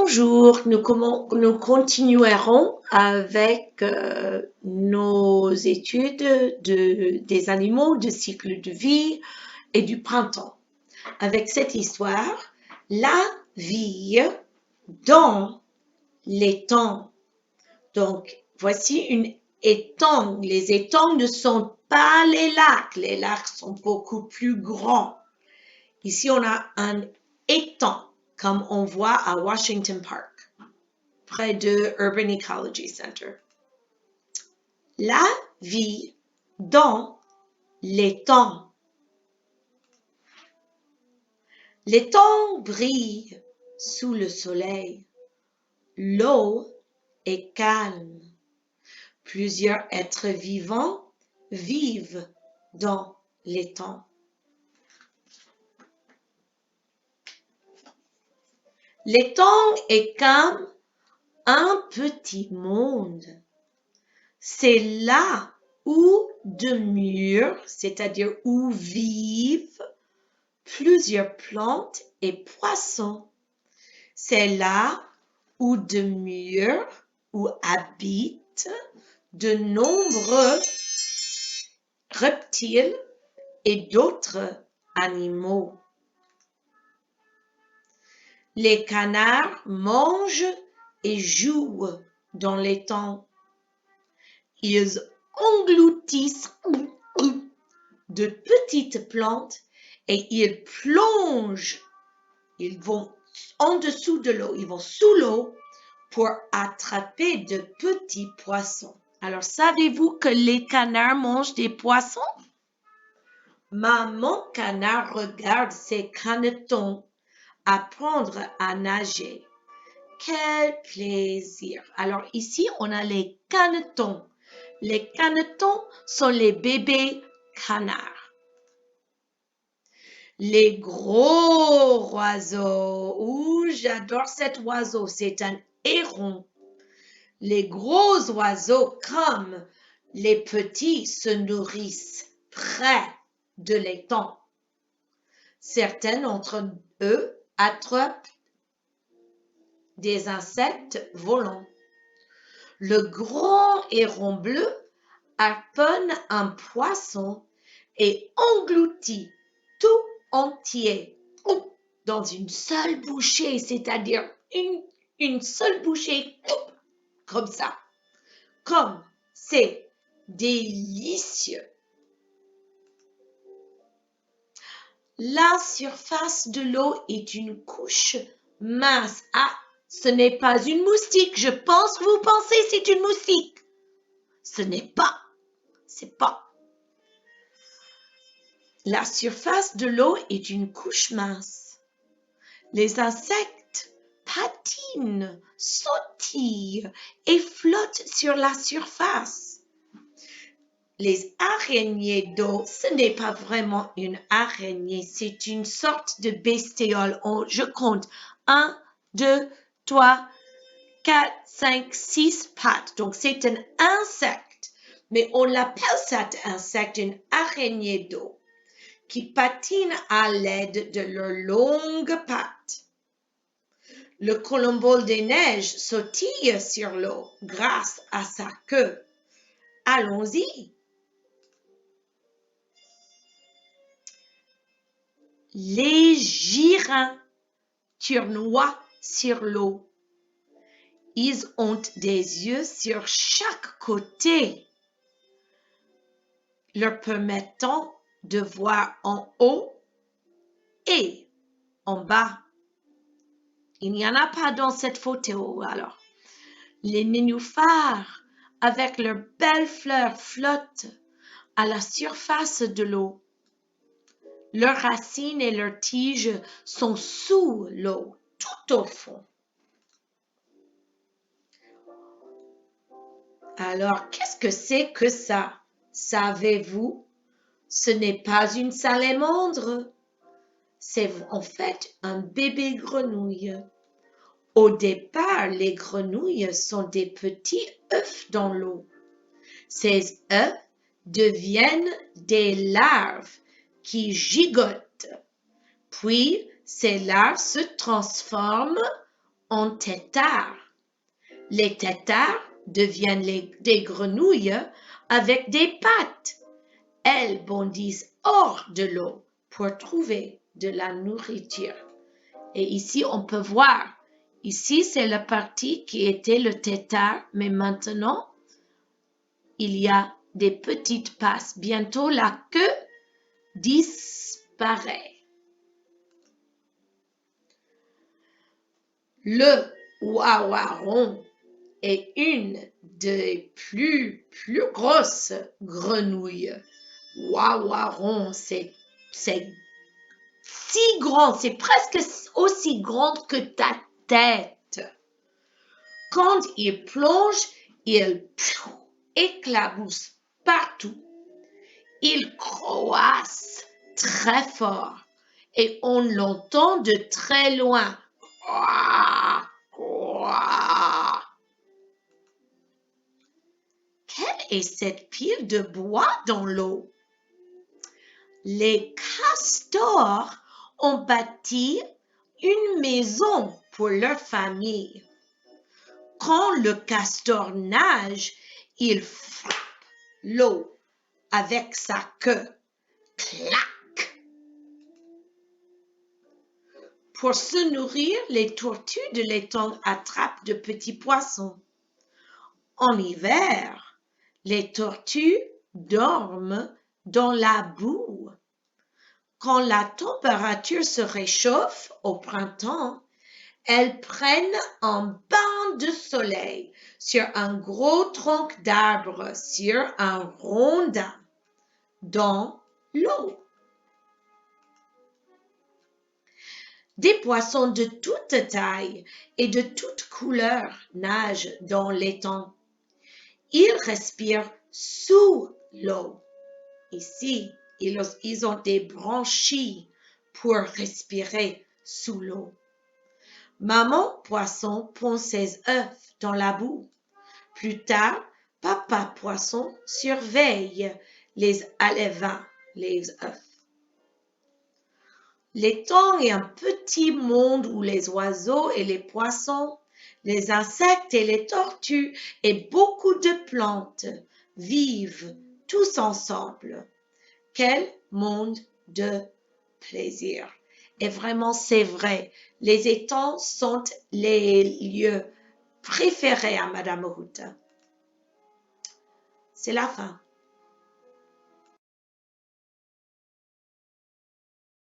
Bonjour, nous continuerons avec nos études des animaux, du cycle de vie et du printemps. Avec cette histoire, la vie dans l'étang. Donc, voici une étang. Les étangs ne sont pas les lacs sont beaucoup plus grands. Ici, on a un étang, comme on voit à Washington Park, près de Urban Ecology Center. La vie dans l'étang. L'étang brille sous le soleil. L'eau est calme. Plusieurs êtres vivants vivent dans l'étang. L'étang est comme un petit monde. C'est là où demeurent, c'est-à-dire où vivent plusieurs plantes et poissons. C'est là où demeurent, où habitent de nombreux reptiles et d'autres animaux. Les canards mangent et jouent dans l'étang. Ils engloutissent de petites plantes et ils plongent. Ils vont en dessous de l'eau, ils vont sous l'eau pour attraper de petits poissons. Alors, savez-vous que les canards mangent des poissons? Maman canard regarde ses canetons apprendre à nager. Quel plaisir! Alors ici, on a les canetons. Les canetons sont les bébés canards. Les gros oiseaux. J'adore cet oiseau. C'est un héron. Les gros oiseaux, comme les petits, se nourrissent près de l'étang. Certains d'entre eux attrapent des insectes volants. Le grand héron bleu harponne un poisson et engloutit tout entier dans une seule bouchée, c'est-à-dire une seule bouchée comme ça. Comme c'est délicieux. La surface de l'eau est une couche mince. Ah, ce n'est pas une moustique. Je pense, vous pensez, c'est une moustique. Ce n'est pas. C'est pas. La surface de l'eau est une couche mince. Les insectes patinent, sautillent et flottent sur la surface. Les araignées d'eau, ce n'est pas vraiment une araignée, c'est une sorte de bestiole. Je compte 1, 2, 3, 4, 5, 6 pattes. Donc, c'est un insecte, mais on l'appelle cet insecte une araignée d'eau qui patine à l'aide de leurs longues pattes. Le colombole des neiges sautille sur l'eau grâce à sa queue. Allons-y. Les girafes tournoient sur l'eau. Ils ont des yeux sur chaque côté, leur permettant de voir en haut et en bas. Il n'y en a pas dans cette photo alors. Les nénuphars, avec leurs belles fleurs, flottent à la surface de l'eau. Leurs racines et leurs tiges sont sous l'eau, tout au fond. Alors, qu'est-ce que c'est que ça? Savez-vous? Ce n'est pas une salamandre. C'est en fait un bébé grenouille. Au départ, les grenouilles sont des petits œufs dans l'eau. Ces œufs deviennent des larves qui gigotent. Puis, ces larves se transforment en têtards. Les têtards deviennent des grenouilles avec des pattes. Elles bondissent hors de l'eau pour trouver de la nourriture. Et ici, on peut voir, ici, c'est la partie qui était le tétard, mais maintenant, il y a des petites pattes. Bientôt, la queue disparaît. Le wawaron est une des plus grosses grenouilles. Wawaron, c'est si grand, c'est presque aussi grand que ta tête. Quand il plonge, il éclabousse partout. Il croasse très fort et on l'entend de très loin. Quelle est cette pile de bois dans l'eau? Les castors ont bâti une maison pour leur famille. Quand le castor nage, il frappe l'eau avec sa queue. Clac! Pour se nourrir, les tortues de l'étang attrapent de petits poissons. En hiver, les tortues dorment dans la boue. Quand la température se réchauffe au printemps, elles prennent un bain de soleil sur un gros tronc d'arbre, sur un rondin, dans l'eau. Des poissons de toute taille et de toute couleur nagent dans l'étang. Ils respirent sous l'eau. Ici, ils ont des branchies pour respirer sous l'eau. Maman poisson pond ses œufs dans la boue. Plus tard, papa poisson surveille les alevins, les œufs. L'étang est un petit monde où les oiseaux et les poissons, les insectes et les tortues et beaucoup de plantes vivent tous ensemble. Quel monde de plaisir! Et vraiment, c'est vrai, les étangs sont les lieux préférés à Madame Ruth. C'est la fin.